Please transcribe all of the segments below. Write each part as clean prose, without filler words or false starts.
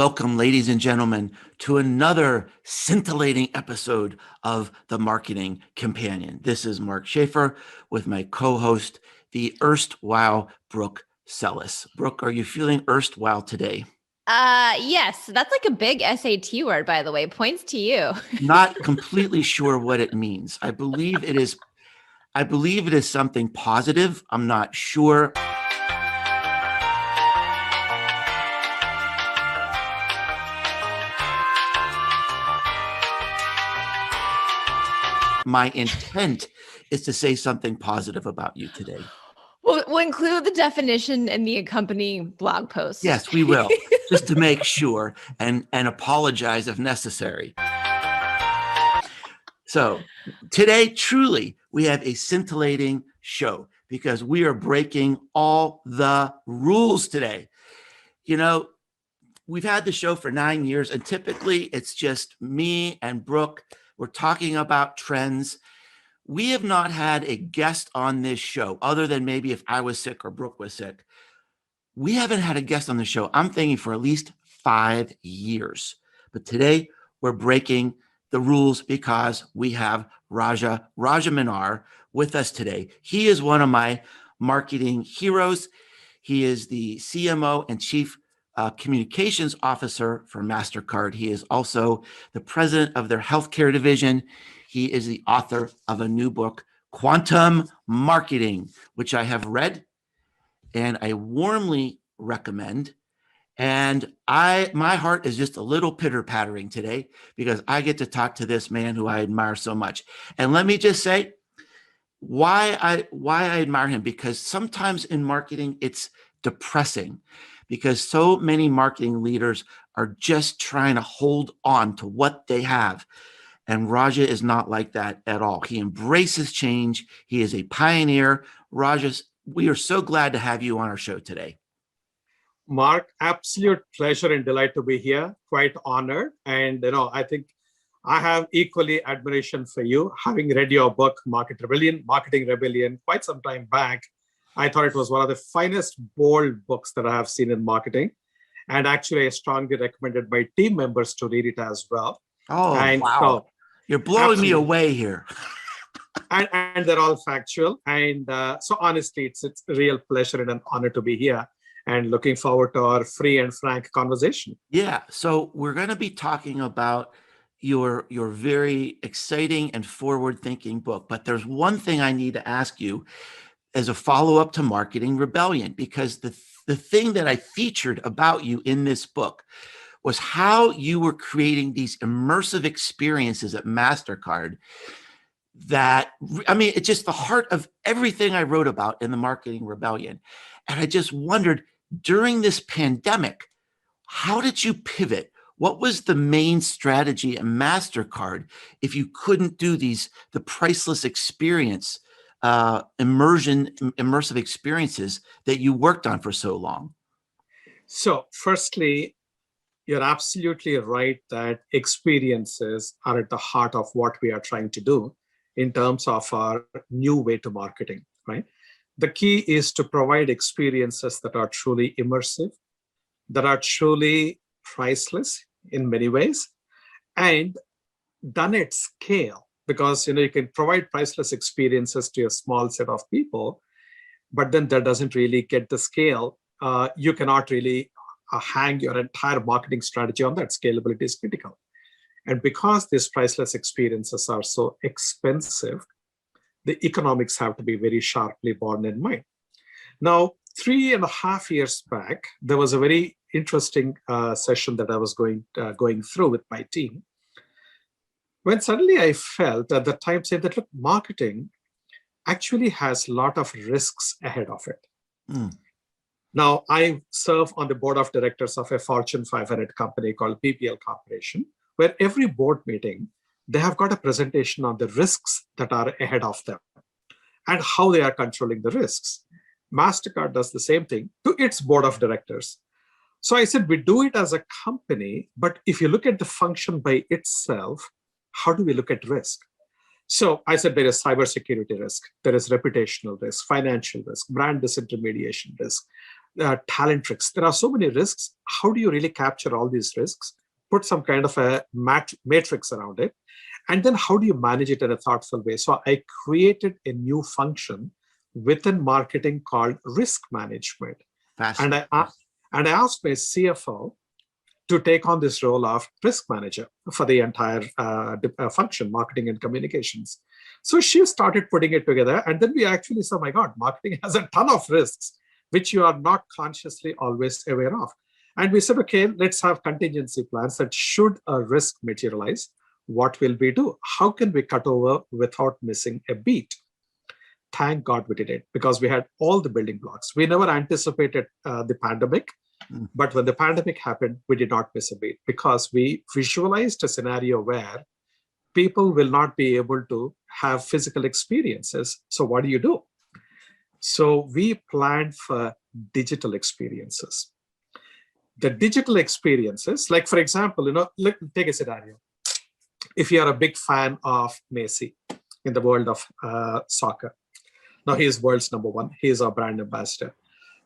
Welcome, ladies and gentlemen, to another scintillating episode of The Marketing Companion. This is Mark Schaefer with my co-host, the erstwhile Brooke Sellis. Brooke, are you feeling erstwhile today? Yes, that's like a big SAT word, by the way. Points to you. Not completely sure what it means. I believe it is something positive. I'm not sure. My intent is to say something positive about you today. We'll include the definition in the accompanying blog post. Yes, we will, just to make sure and apologize if necessary. So today, truly, we have a scintillating show because we are breaking all the rules today. You know, we've had the show for 9 years, and typically it's just me and Brooke. We're talking about trends. We have not had a guest on this show, other than maybe if I was sick or Brooke was sick. We haven't had a guest on the show, I'm thinking, for at least 5 years. But today we're breaking the rules because we have Raja Minar with us today. He is one of my marketing heroes. He is the CMO and Chief Communications Officer for MasterCard. He is also the president of their healthcare division. He is the author of a new book, Quantum Marketing, which I have read and I warmly recommend. And my heart is just a little pitter-pattering today because I get to talk to this man who I admire so much. And let me just say why I admire him, because sometimes in marketing it's depressing because so many marketing leaders are just trying to hold on to what they have. And Raja is not like that at all. He embraces change. He is a pioneer. Raja, we are so glad to have you on our show today. Mark, absolute pleasure and delight to be here. Quite honored. And, I think I have equally admiration for you. Having read your book, Marketing Rebellion, quite some time back, I thought it was one of the finest, bold books that I have seen in marketing. And actually, I strongly recommended my team members to read it as well. Oh, and wow. So, you're blowing me away here. and they're all factual. And so honestly, it's a real pleasure and an honor to be here and looking forward to our free and frank conversation. Yeah. So we're going to be talking about your very exciting and forward-thinking book. But there's one thing I need to ask you as a follow-up to Marketing Rebellion, because the thing that I featured about you in this book was how you were creating these immersive experiences at MasterCard that, I mean, it's just the heart of everything I wrote about in the Marketing Rebellion. And I just wondered, during this pandemic, how did you pivot? What was the main strategy at MasterCard if you couldn't do the priceless experience, immersive experiences that you worked on for so long? So firstly, you're absolutely right that experiences are at the heart of what we are trying to do in terms of our new way to marketing, right? The key is to provide experiences that are truly immersive, that are truly priceless in many ways, and done at scale. Because you can provide priceless experiences to a small set of people, but then that doesn't really get the scale. You cannot really hang your entire marketing strategy on that. Scalability is critical. And because these priceless experiences are so expensive, the economics have to be very sharply borne in mind. Now, 3.5 years back, there was a very interesting session that I was going through with my team, when suddenly I felt at the time saying that, look, marketing actually has a lot of risks ahead of it. Mm. Now, I serve on the board of directors of a Fortune 500 company called PPL Corporation, where every board meeting, they have got a presentation on the risks that are ahead of them and how they are controlling the risks. MasterCard does the same thing to its board of directors. So I said, we do it as a company, but if you look at the function by itself, how do we look at risk? So I said there is cybersecurity risk, there is reputational risk, financial risk, brand disintermediation risk, talent risks. There are so many risks. How do you really capture all these risks? Put some kind of a matrix around it. And then how do you manage it in a thoughtful way? So I created a new function within marketing called risk management. And I asked my CFO to take on this role of risk manager for the entire function, marketing and communications. So she started putting it together. And then we actually said, oh my God, marketing has a ton of risks, which you are not consciously always aware of. And we said, okay, let's have contingency plans that should a risk materialize, what will we do? How can we cut over without missing a beat? Thank God we did it, because we had all the building blocks. We never anticipated the pandemic, but when the pandemic happened, we did not miss a beat, because we visualized a scenario where people will not be able to have physical experiences. So what do? So we planned for digital experiences. The digital experiences, like for example, take a scenario. If you are a big fan of Messi in the world of soccer, now he is world's number one. He is our brand ambassador.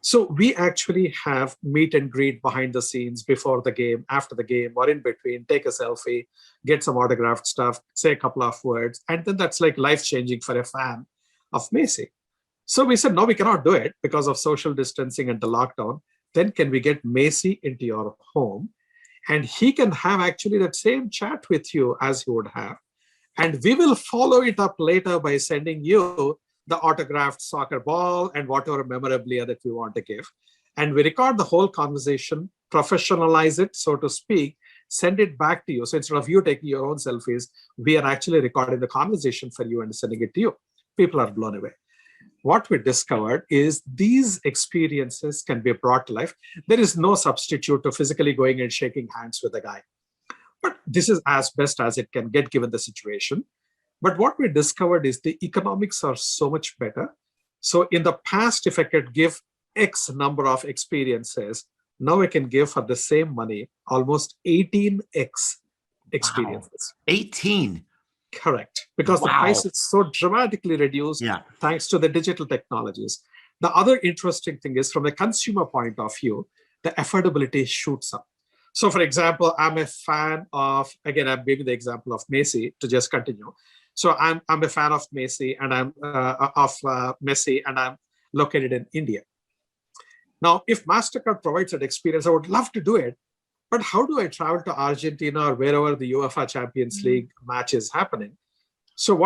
So we actually have meet and greet behind the scenes, before the game, after the game, or in between. Take a selfie, get some autographed stuff, say a couple of words, and then that's like life-changing for a fan of Messi. So we said, no, we cannot do it because of social distancing and the lockdown. Then can we get Messi into your home, and he can have actually that same chat with you as he would have. And we will follow it up later by sending you the autographed soccer ball and whatever memorabilia that we want to give. And we record the whole conversation, professionalize it, so to speak, send it back to you. So instead of you taking your own selfies, we are actually recording the conversation for you and sending it to you. People are blown away. What we discovered is these experiences can be brought to life. There is no substitute to physically going and shaking hands with a guy. But this is as best as it can get given the situation. But what we discovered is the economics are so much better. So in the past, if I could give X number of experiences, now I can give for the same money almost 18X experiences. Wow. 18. Correct. Because the price is so dramatically reduced thanks to the digital technologies. The other interesting thing is, from a consumer point of view, the affordability shoots up. So for example, I'm a fan of, again, I'm giving the example of Messi to just continue. So I'm a fan of Messi, and I'm located in India. Now, if MasterCard provides that experience, I would love to do it. But how do I travel to Argentina or wherever the UEFA Champions League match is happening? So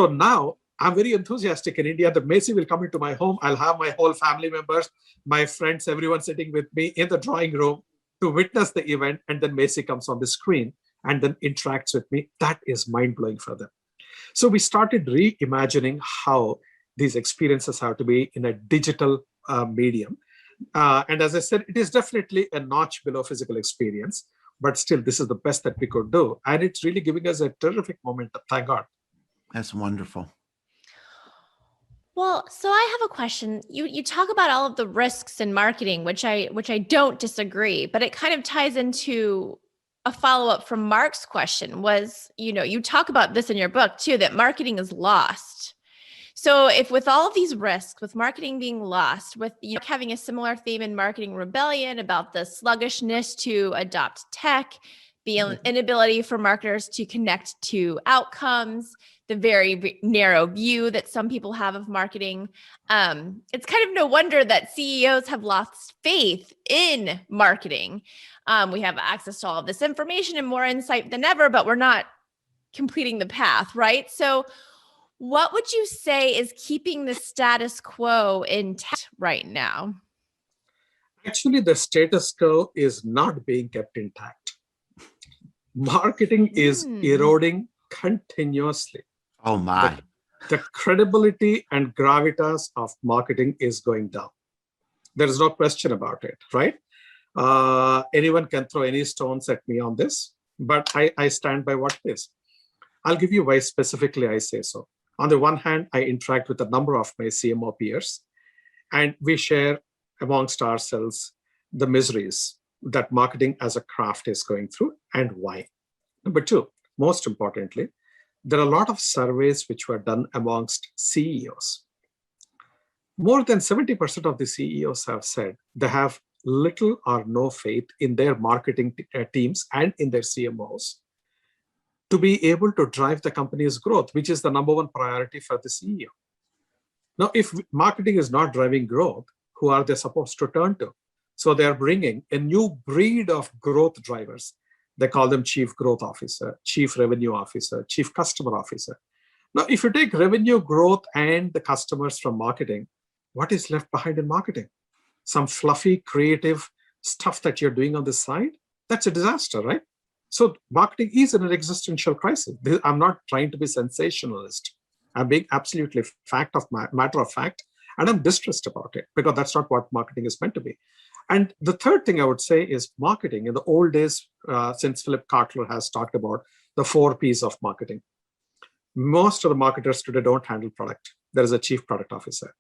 now I'm very enthusiastic in India that Messi will come into my home. I'll have my whole family members, my friends, everyone sitting with me in the drawing room to witness the event. And then Messi comes on the screen and then interacts with me. That is mind-blowing for them. So we started reimagining how these experiences have to be in a digital medium. And as I said, it is definitely a notch below physical experience, but still, this is the best that we could do. And it's really giving us a terrific momentum. Thank God. That's wonderful. Well, so I have a question. You talk about all of the risks in marketing, which I don't disagree, but it kind of ties into a follow-up from Mark's question. Was, you talk about this in your book too, that marketing is lost. So if with all of these risks, with marketing being lost, with having a similar theme in Marketing Rebellion about the sluggishness to adopt tech, the inability for marketers to connect to outcomes, the very narrow view that some people have of marketing, it's kind of no wonder that CEOs have lost faith in marketing. We have access to all of this information and more insight than ever, but we're not completing the path, right? So what would you say is keeping the status quo intact right now? Actually, the status quo is not being kept intact. Marketing is eroding continuously. Oh my. The credibility and gravitas of marketing is going down. There is no question about it, right? Anyone can throw any stones at me on this, but I stand by what it is. I'll give you why specifically I say so. On the one hand, I interact with a number of my CMO peers, and we share amongst ourselves the miseries that marketing as a craft is going through and why. Number two, most importantly, there are a lot of surveys which were done amongst CEOs. More than 70% of the CEOs have said they have little or no faith in their marketing teams and in their CMOs to be able to drive the company's growth, which is the number one priority for the CEO. Now, if marketing is not driving growth, who are they supposed to turn to? So they're bringing a new breed of growth drivers. They call them chief growth officer, chief revenue officer, chief customer officer. Now, if you take revenue growth and the customers from marketing, what is left behind in marketing? Some fluffy, creative stuff that you're doing on the side? That's a disaster, right? So marketing is in an existential crisis. I'm not trying to be sensationalist. I'm being absolutely matter of fact, and I'm distressed about it because that's not what marketing is meant to be. And the third thing I would say is marketing. In the old days, since Philip Kotler has talked about the 4 Ps of marketing, most of the marketers today don't handle product. There is a chief product officer.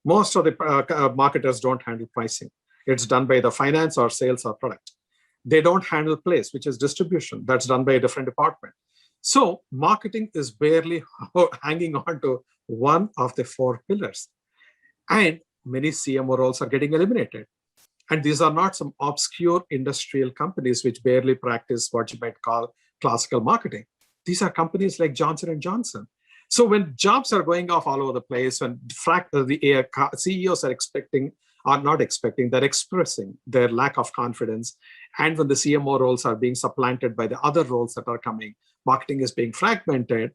Most of the marketers don't handle pricing. It's done by the finance or sales or product. They don't handle place, which is distribution. That's done by a different department. So marketing is barely hanging on to one of the 4 pillars. And many CMO roles are getting eliminated. And these are not some obscure industrial companies which barely practice what you might call classical marketing. These are companies like Johnson & Johnson. So when jobs are going off all over the place, when the CEOs are not expecting, they're expressing their lack of confidence. And when the CMO roles are being supplanted by the other roles that are coming, marketing is being fragmented.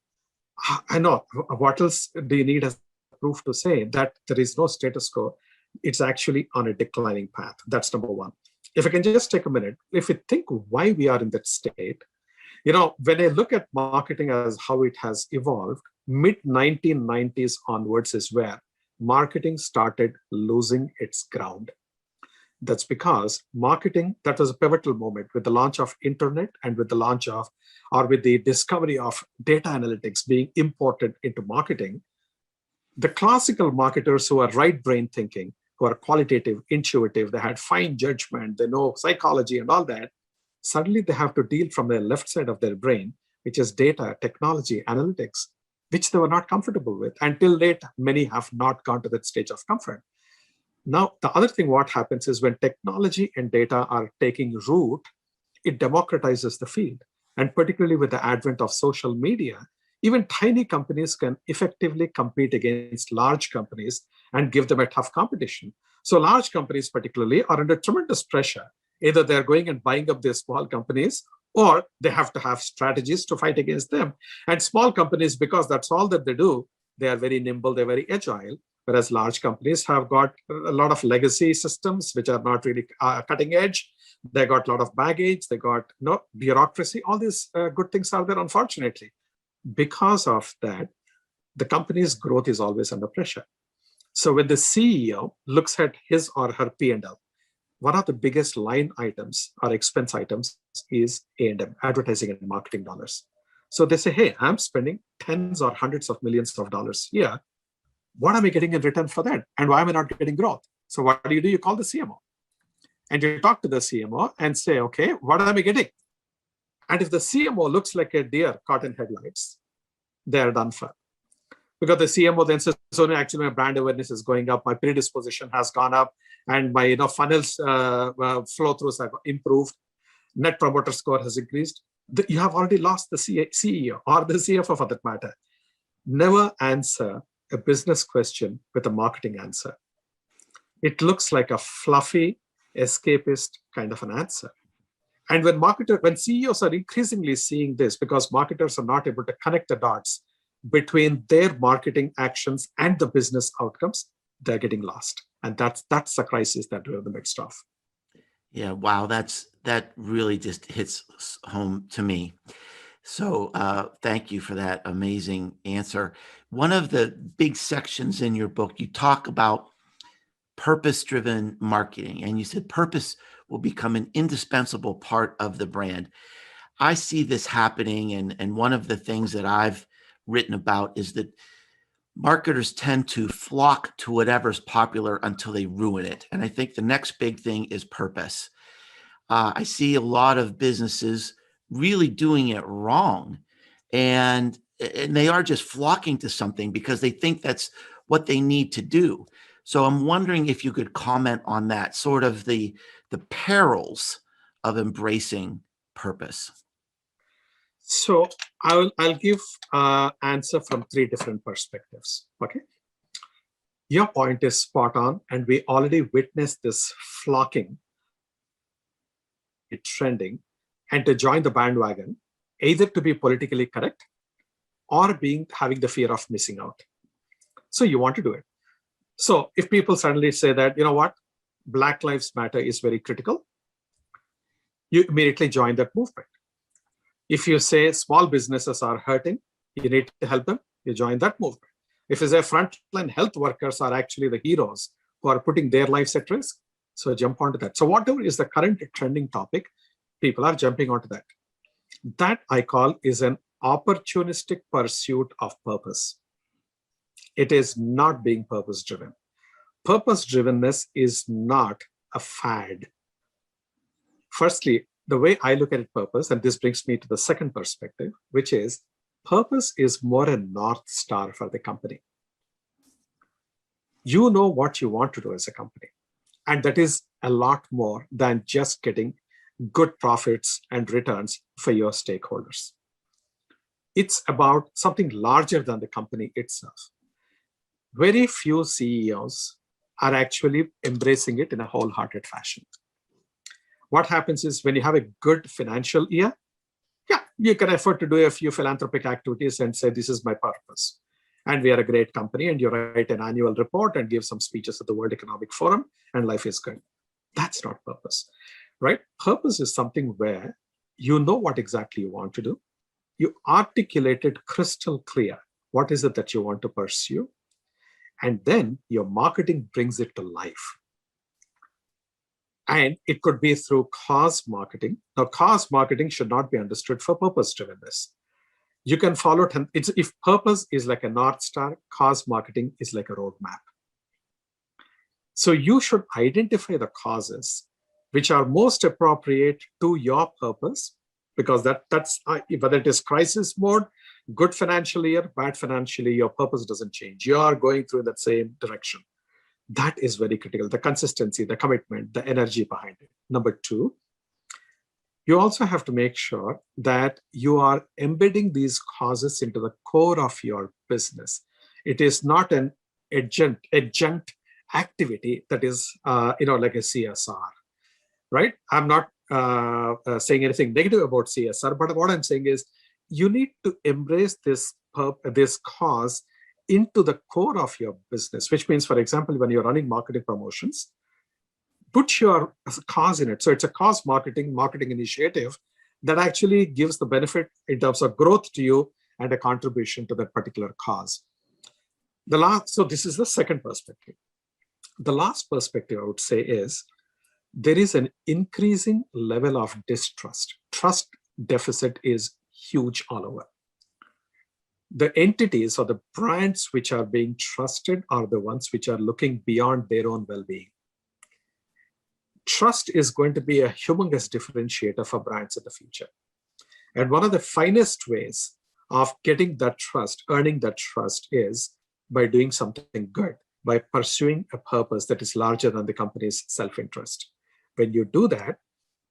I know, what else do you need as proof to say that there is no status quo? It's actually on a declining path. That's number one. If I can just take a minute, if you think why we are in that state, when I look at marketing as how it has evolved, mid-1990s onwards is where marketing started losing its ground. That's because marketing, that was a pivotal moment with the launch of internet and with the launch of, or with the discovery of data analytics being imported into marketing. The classical marketers who are right brain thinking, who are qualitative, intuitive, they had fine judgment, they know psychology and all that, suddenly they have to deal from the left side of their brain, which is data, technology, analytics, which they were not comfortable with. Until late, many have not gone to that stage of comfort. Now, the other thing what happens is when technology and data are taking root, it democratizes the field. And particularly with the advent of social media, even tiny companies can effectively compete against large companies and give them a tough competition. So large companies particularly are under tremendous pressure. Either they're going and buying up their small companies, or they have to have strategies to fight against them. And small companies, because that's all that they do, they are very nimble, they're very agile. Whereas large companies have got a lot of legacy systems, which are not really cutting edge. They got a lot of baggage, they got bureaucracy. All these good things are there, unfortunately. Because of that, the company's growth is always under pressure. So when the CEO looks at his or her P&L, one of the biggest line items or expense items is A&M, advertising and marketing dollars. So they say, hey, I'm spending tens or hundreds of millions of dollars here. What am I getting in return for that? And why am I not getting growth? So what do? You call the CMO. And you talk to the CMO and say, okay, what am I getting? And if the CMO looks like a deer caught in headlights, they're done for. Because the CMO then says, so actually my brand awareness is going up, my predisposition has gone up, and my funnels flow-throughs have improved, net promoter score has increased. You have already lost the CEO or the CFO for that matter. Never answer a business question with a marketing answer. It looks like a fluffy, escapist kind of an answer. And when CEOs are increasingly seeing this, because marketers are not able to connect the dots between their marketing actions and the business outcomes, they're getting lost. And that's the crisis that we're in the midst of. Yeah, wow, that really just hits home to me. So thank you for that amazing answer. One of the big sections in your book, you talk about purpose-driven marketing, and you said purpose will become an indispensable part of the brand. I see this happening, and one of the things that I've written about is that marketers tend to flock to whatever's popular until they ruin it. And I think the next big thing is purpose. I see a lot of businesses really doing it wrong, and they are just flocking to something because they think that's what they need to do. So I'm wondering if you could comment on that, sort of the perils of embracing purpose. So I'll give answer from three different perspectives. Okay. Your point is spot on, and we already witnessed this flocking, trending, and to join the bandwagon, either to be politically correct or having the fear of missing out. So you want to do it. So if people suddenly say that, you know what, Black Lives Matter is very critical, you immediately join that movement. If you say small businesses are hurting, you need to help them, you join that movement. If you say frontline health workers are actually the heroes who are putting their lives at risk, so jump onto that. So whatever is the current trending topic, people are jumping onto that. That I call is an opportunistic pursuit of purpose. It is not being purpose-driven. Purpose-drivenness is not a fad. Firstly, the way I look at it, purpose, and this brings me to the second perspective, which is purpose is more a North Star for the company. You know what you want to do as a company, and that is a lot more than just getting good profits and returns for your stakeholders. It's about something larger than the company itself. Very few CEOs are actually embracing it in a wholehearted fashion. What happens is when you have a good financial year, yeah, you can afford to do a few philanthropic activities and say, this is my purpose. And we are a great company, and you write an annual report and give some speeches at the World Economic Forum, and life is good. That's not purpose, right? Purpose is something where you know what exactly you want to do. You articulate it crystal clear. What is it that you want to pursue? And then your marketing brings it to life. And it could be through cause marketing. Now, cause marketing should not be understood for purpose-drivenness. You can follow it. If purpose is like a North Star, cause marketing is like a roadmap. So you should identify the causes which are most appropriate to your purpose, because that's whether it is crisis mode, good financial year, bad financial year, your purpose doesn't change. You are going through that same direction. That is very critical. The consistency, the commitment, the energy behind it. Number two, you also have to make sure that you are embedding these causes into the core of your business. It is not an adjunct activity that is, like a CSR, right? I'm not saying anything negative about CSR, but what I'm saying is you need to embrace this cause into the core of your business, which means, for example, when you're running marketing promotions, put your cause in it. So it's a cause marketing initiative that actually gives the benefit in terms of growth to you and a contribution to that particular cause. So this is the second perspective. The last perspective I would say is there is an increasing level of distrust. Trust deficit is huge all over. The entities or the brands which are being trusted are the ones which are looking beyond their own well-being. Trust is going to be a humongous differentiator for brands in the future. And one of the finest ways of getting that trust, earning that trust, is by doing something good, by pursuing a purpose that is larger than the company's self-interest. When you do that,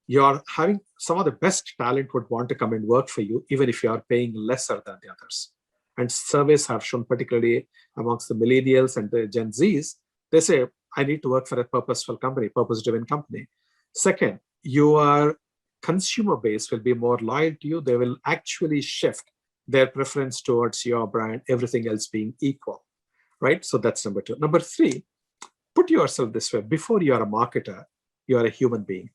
you're having some of the best talent would want to come and work for you, even if you are paying lesser than the others. And surveys have shown, particularly amongst the millennials and the Gen Zs, they say, I need to work for a purposeful company, purpose-driven company. Second, your consumer base will be more loyal to you. They will actually shift their preference towards your brand, everything else being equal, right? So that's number two. Number three, put yourself this way. Before you are a marketer, you are a human being.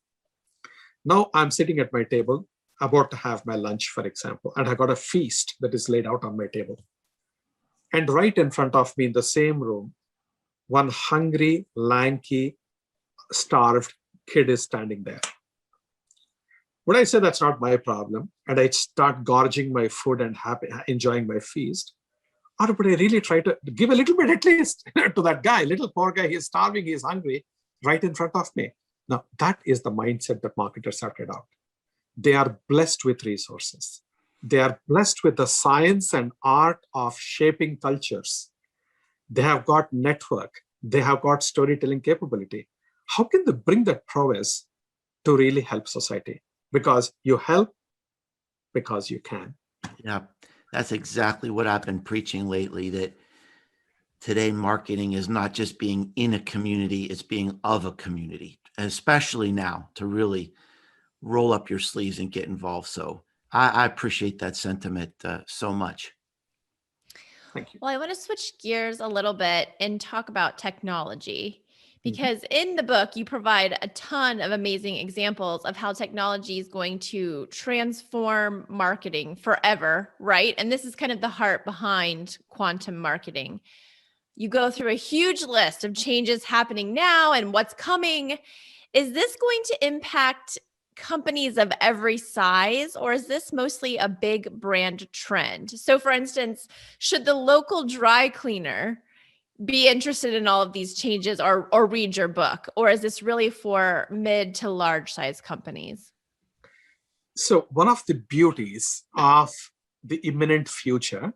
Now I'm sitting at my table, about to have my lunch, for example, and I got a feast that is laid out on my table. And right in front of me in the same room, one hungry, lanky, starved kid is standing there. Would I say that's not my problem and I start gorging my food and enjoying my feast? Or would I really try to give a little bit at least to that guy, little poor guy, he's starving, he's hungry, right in front of me? Now, that is the mindset that marketers have to adopt. They are blessed with resources. They are blessed with the science and art of shaping cultures. They have got network. They have got storytelling capability. How can they bring that prowess to really help society? Because you help because you can. Yeah, that's exactly what I've been preaching lately, that today marketing is not just being in a community, it's being of a community, especially now, to really roll up your sleeves and get involved. So I appreciate that sentiment so much. Thank you. Well, I want to switch gears a little bit and talk about technology, because in the book, you provide a ton of amazing examples of how technology is going to transform marketing forever, right? And this is kind of the heart behind quantum marketing. You go through a huge list of changes happening now and what's coming. Is this going to impact companies of every size, or is this mostly a big brand trend? So for instance, should the local dry cleaner be interested in all of these changes or read your book? Or is this really for mid to large size companies? So one of the beauties of the imminent future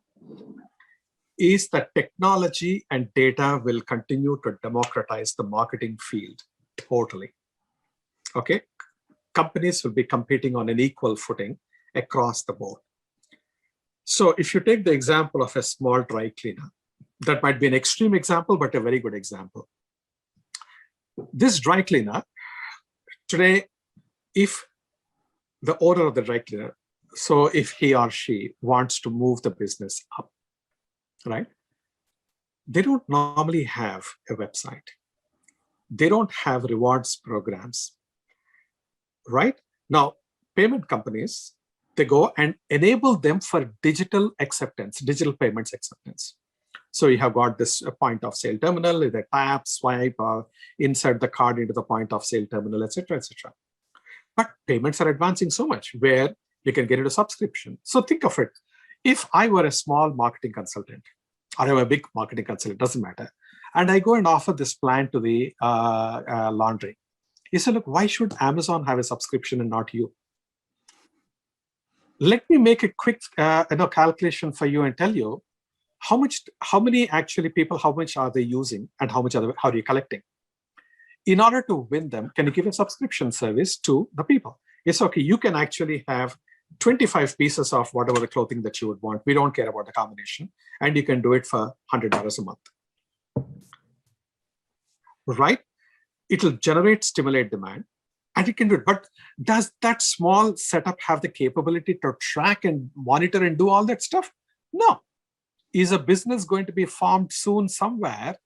is that technology and data will continue to democratize the marketing field totally. Okay? Companies will be competing on an equal footing across the board. So if you take the example of a small dry cleaner, that might be an extreme example, but a very good example. This dry cleaner, today, if the owner of the dry cleaner, so if he or she wants to move the business up, right? They don't normally have a website. They don't have rewards programs, right? Now, payment companies, they go and enable them for digital acceptance, digital payments acceptance. So you have got this point of sale terminal, either tap, swipe, or insert the card into the point of sale terminal, etc., etc. But payments are advancing so much where you can get into subscription. So think of it. If I were a small marketing consultant, or I'm a big marketing consultant, doesn't matter, and I go and offer this plan to the laundry, you say, look, why should Amazon have a subscription and not you? Let me make a quick calculation for you and tell you how many actually people, how much are they using, and how are you collecting? In order to win them, can you give a subscription service to the people? Yes, okay, you can actually have 25 pieces of whatever the clothing that you would want. We don't care about the combination. And you can do it for $100 a month. Right? It'll stimulate demand, and it can do it. But does that small setup have the capability to track and monitor and do all that stuff? No. Is a business going to be formed soon somewhere?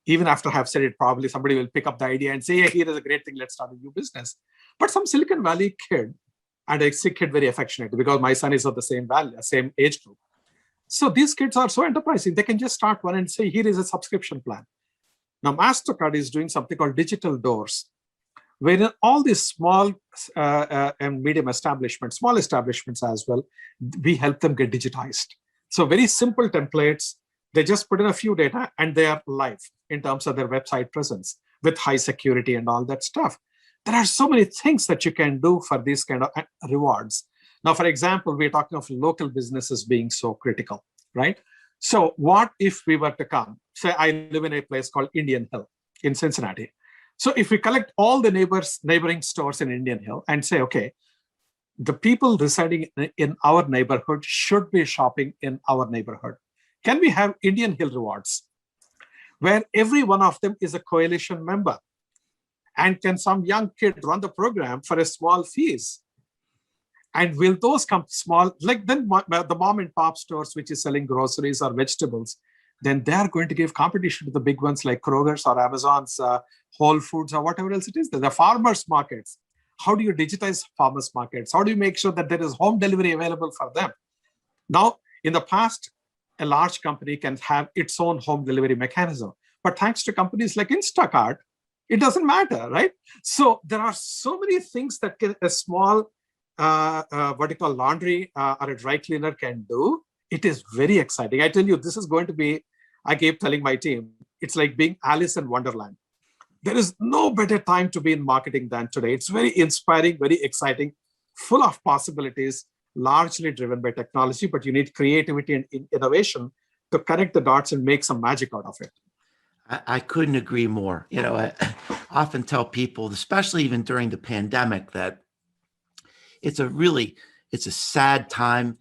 Even after I have said it, probably somebody will pick up the idea and say, hey, here is a great thing, let's start a new business. But some Silicon Valley kid, and I say kid very affectionately because my son is of the same age group. So these kids are so enterprising, they can just start one and say, here is a subscription plan. Now, MasterCard is doing something called digital doors, wherein all these small and medium establishments, small establishments as well, we help them get digitized. So very simple templates, they just put in a few data and they are live in terms of their website presence with high security and all that stuff. There are so many things that you can do for these kind of rewards. Now, for example, we're talking of local businesses being so critical, right? So what if we were to come, say I live in a place called Indian Hill in Cincinnati. So if we collect all the neighboring stores in Indian Hill and say, okay, the people residing in our neighborhood should be shopping in our neighborhood. Can we have Indian Hill rewards where every one of them is a coalition member? And can some young kid run the program for a small fees? And will those come small, like then the mom and pop stores, which is selling groceries or vegetables, then they are going to give competition to the big ones like Kroger's or Amazon's, Whole Foods or whatever else it is. The farmers markets. How do you digitize farmers markets? How do you make sure that there is home delivery available for them? Now, in the past, a large company can have its own home delivery mechanism. But thanks to companies like Instacart, it doesn't matter, right? So there are so many things that a small, what you call laundry or a dry cleaner can do. It is very exciting. I tell you, this is going to be, I keep telling my team, it's like being Alice in Wonderland. There is no better time to be in marketing than today. It's very inspiring, very exciting, full of possibilities, largely driven by technology, but you need creativity and innovation to connect the dots and make some magic out of it. I couldn't agree more. I often tell people, especially even during the pandemic, that it's a sad time.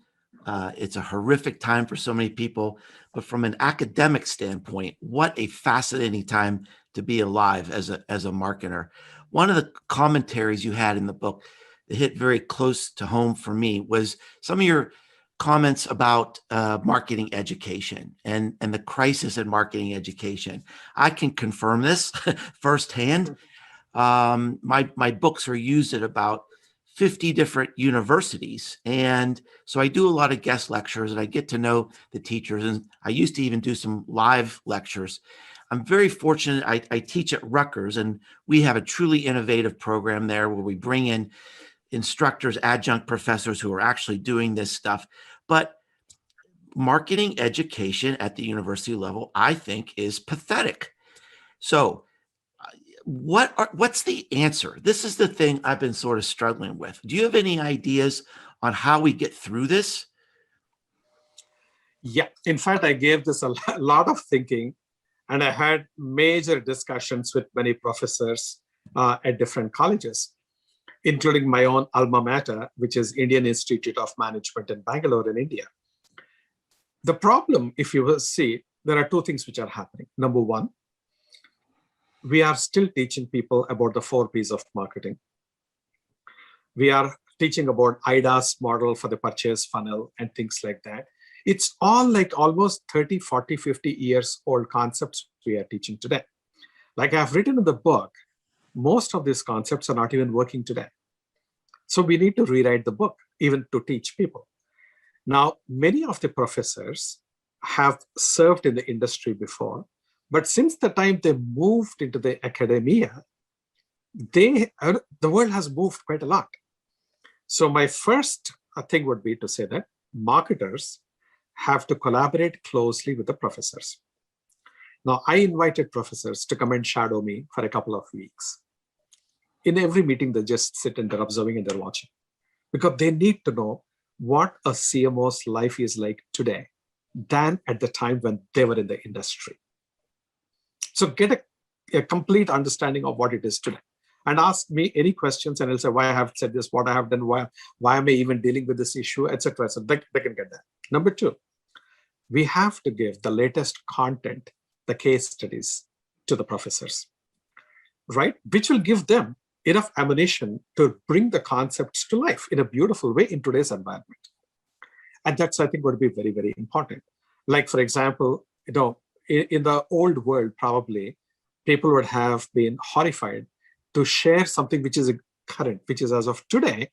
It's a horrific time for so many people. But from an academic standpoint, what a fascinating time to be alive as a marketer. One of the commentaries you had in the book that hit very close to home for me was some of your comments about marketing education and the crisis in marketing education. I can confirm this firsthand. My books are used at about 50 different universities. And so I do a lot of guest lectures and I get to know the teachers. And I used to even do some live lectures. I'm very fortunate. I teach at Rutgers, and we have a truly innovative program there where we bring in instructors, adjunct professors who are actually doing this stuff. But marketing education at the university level, I think, is pathetic. So what's the answer? This is the thing I've been sort of struggling with. Do you have any ideas on how we get through this? Yeah, in fact, I gave this a lot of thinking, and I had major discussions with many professors at different colleges, including my own alma mater, which is Indian Institute of Management in Bangalore in India. The problem, if you will see, there are two things which are happening. Number one, we are still teaching people about the 4 Ps of marketing. We are teaching about IDA's model for the purchase funnel and things like that. It's all like almost 30, 40, 50 years old concepts we are teaching today. Like I've written in the book, most of these concepts are not even working today. So we need to rewrite the book, even to teach people. Now, many of the professors have served in the industry before, but since the time they moved into the academia, the world has moved quite a lot. So my first thing would be to say that marketers have to collaborate closely with the professors. Now, I invited professors to come and shadow me for a couple of weeks. In every meeting, they just sit and they're observing and they're watching, because they need to know what a CMO's life is like today than at the time when they were in the industry. So get a complete understanding of what it is today, and ask me any questions, and I'll say why I have said this, what I have done, why am I even dealing with this issue, etc. So they can get that. Number two, we have to give the latest content, the case studies, to the professors, right? Which will give them enough ammunition to bring the concepts to life in a beautiful way in today's environment. And that's, I think, going to be very, very important. Like, for example, in the old world, probably people would have been horrified to share something which is current, which is as of today,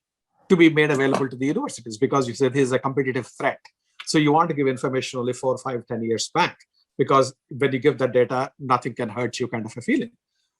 to be made available to the universities, because you said this is a competitive threat. So you want to give information only 4, 5, 10 years back, because when you give that data, nothing can hurt you, kind of a feeling.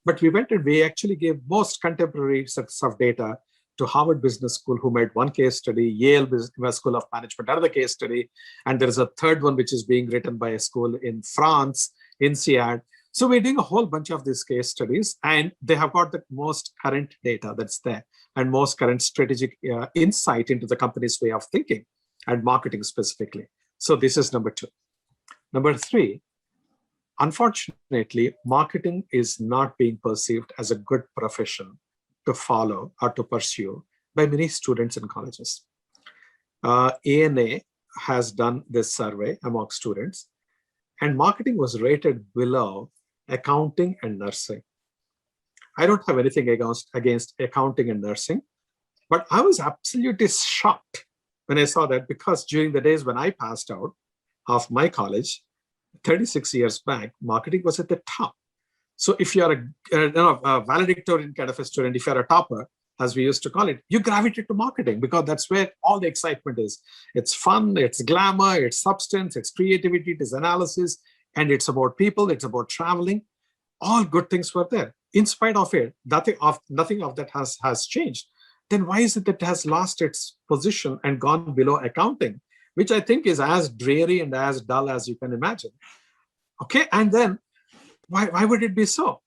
But we went and we actually gave most contemporary sets of data to Harvard Business School, who made one case study, Yale Business School of Management, another case study, and there is a third one which is being written by a school in France, INSEAD. So we're doing a whole bunch of these case studies, and they have got the most current data that's there and most current strategic insight into the company's way of thinking and marketing specifically. So this is number two. Number three, unfortunately, marketing is not being perceived as a good profession to follow or to pursue by many students in colleges. ANA has done this survey among students, and marketing was rated below accounting and nursing. I don't have anything against accounting and nursing, but I was absolutely shocked when I saw that, because during the days when I passed out of my college, 36 years back, marketing was at the top. So if you're a valedictorian kind of a student, if you're a topper, as we used to call it, you gravitate to marketing, because that's where all the excitement is. It's fun, it's glamour, it's substance, it's creativity, it's analysis, and it's about people, it's about traveling. All good things were there. In spite of it, nothing of that has changed. Then why is it that it has lost its position and gone below accounting, which I think is as dreary and as dull as you can imagine? Okay, and then why would it be so?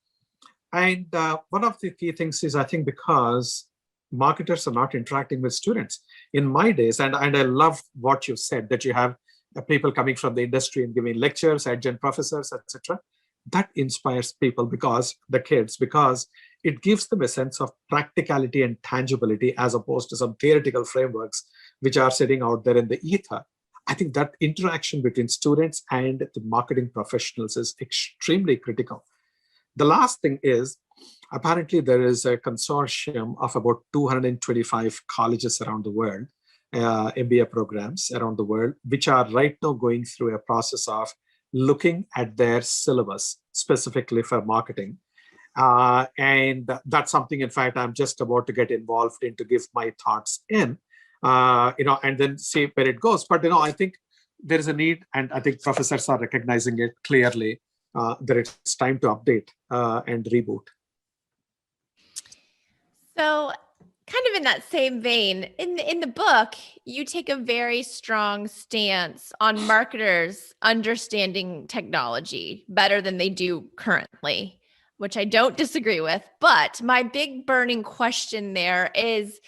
And one of the key things is, I think, because marketers are not interacting with students. In my days, and I love what you said, that you have people coming from the industry and giving lectures, adjunct professors, etc. that inspires people, because the kids, because it gives them a sense of practicality and tangibility as opposed to some theoretical frameworks which are sitting out there in the ether. I think that interaction between students and the marketing professionals is extremely critical. The last thing is, apparently there is a consortium of about 225 colleges around the world, MBA programs around the world, which are right now going through a process of looking at their syllabus specifically for marketing. And that's something, in fact, I'm just about to get involved in to give my thoughts in, and then see where it goes. But, I think there is a need, and I think professors are recognizing it clearly, that it's time to update and reboot. So kind of in that same vein, in the book, you take a very strong stance on marketers understanding technology better than they do currently, which I don't disagree with. But my big burning question there is,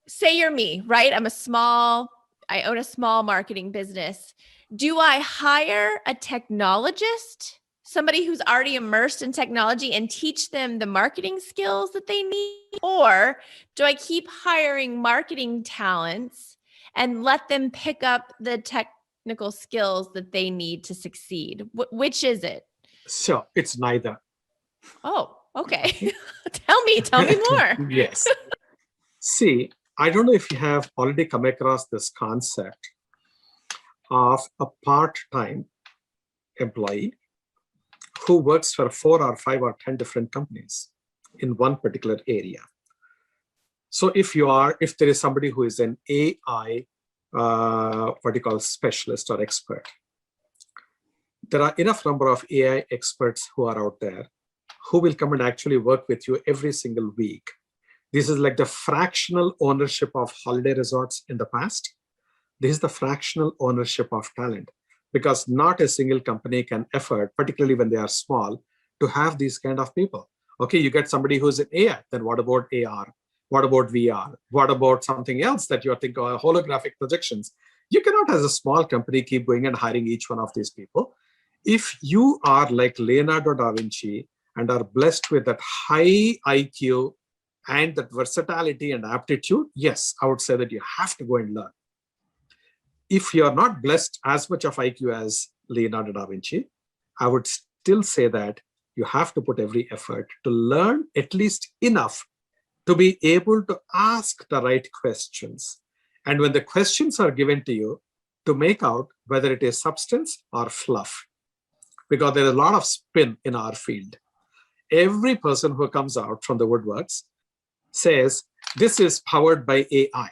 say you're me, right? I own a small marketing business. Do I hire a technologist, somebody who's already immersed in technology, and teach them the marketing skills that they need? Or do I keep hiring marketing talents and let them pick up the technical skills that they need to succeed? Which is it? So it's neither. Oh, okay. Tell me more. Yes. See, I don't know if you have already come across this concept of a part-time employee who works for 4 or 5 or 10 different companies in one particular area. So if there is somebody who is an AI, specialist or expert, there are enough number of AI experts who are out there who will come and actually work with you every single week. This is like the fractional ownership of holiday resorts in the past. This is the fractional ownership of talent, because not a single company can afford, particularly when they are small, to have these kind of people. Okay, you get somebody who's in AI, then what about AR? What about VR? What about something else that you're thinking of, holographic projections? You cannot, as a small company, keep going and hiring each one of these people. If you are like Leonardo da Vinci and are blessed with that high IQ and that versatility and aptitude, yes, I would say that you have to go and learn. If you're not blessed as much of IQ as Leonardo da Vinci, I would still say that you have to put every effort to learn at least enough to be able to ask the right questions. And when the questions are given to you, to make out whether it is substance or fluff, because there is a lot of spin in our field. Every person who comes out from the woodworks says, this is powered by AI.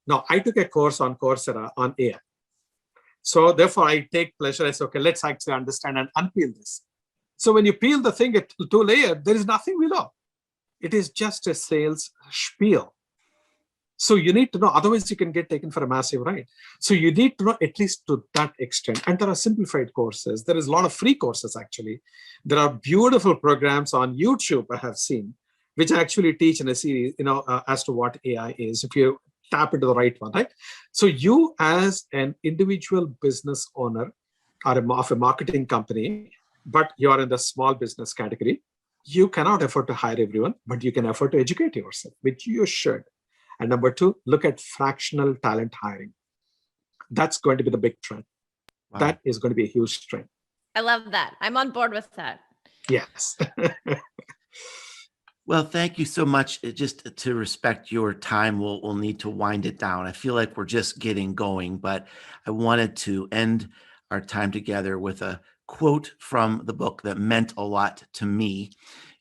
Now, I took a course on Coursera on AI. So therefore, I take pleasure. I say, okay, let's actually understand and unpeel this. So when you peel the thing at 2 layers, there is nothing below. It is just a sales spiel. So you need to know, otherwise you can get taken for a massive ride. So you need to know at least to that extent. And there are simplified courses. There is a lot of free courses, actually. There are beautiful programs on YouTube I have seen, which actually teach in a series, as to what AI is, if you tap into the right one, right? So you as an individual business owner or of a marketing company, but you are in the small business category, you cannot afford to hire everyone, but you can afford to educate yourself, which you should. And number 2, look at fractional talent hiring. That's going to be the big trend. Wow. That is going to be a huge trend. I love that. I'm on board with that. Yes. Well, thank you so much. Just to respect your time, we'll need to wind it down. I feel like we're just getting going, but I wanted to end our time together with a quote from the book that meant a lot to me.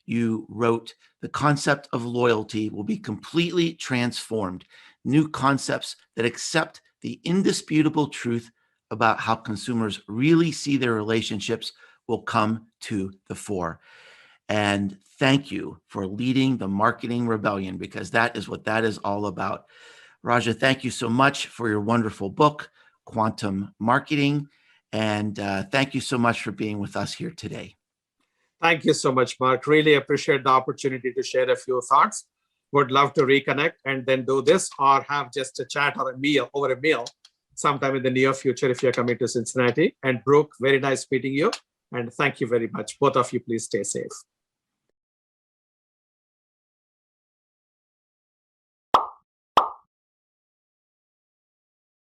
You wrote, "The concept of loyalty will be completely transformed. New concepts that accept the indisputable truth about how consumers really see their relationships will come to the fore." And thank you for leading the marketing rebellion, because that is what that is all about. Raja, thank you so much for your wonderful book, Quantum Marketing. And thank you so much for being with us here today. Thank you so much, Mark. Really appreciate the opportunity to share a few thoughts. Would love to reconnect and then do this, or have just a chat or a meal over a meal sometime in the near future if you're coming to Cincinnati. And Brooke, very nice meeting you. And thank you very much. Both of you, please stay safe.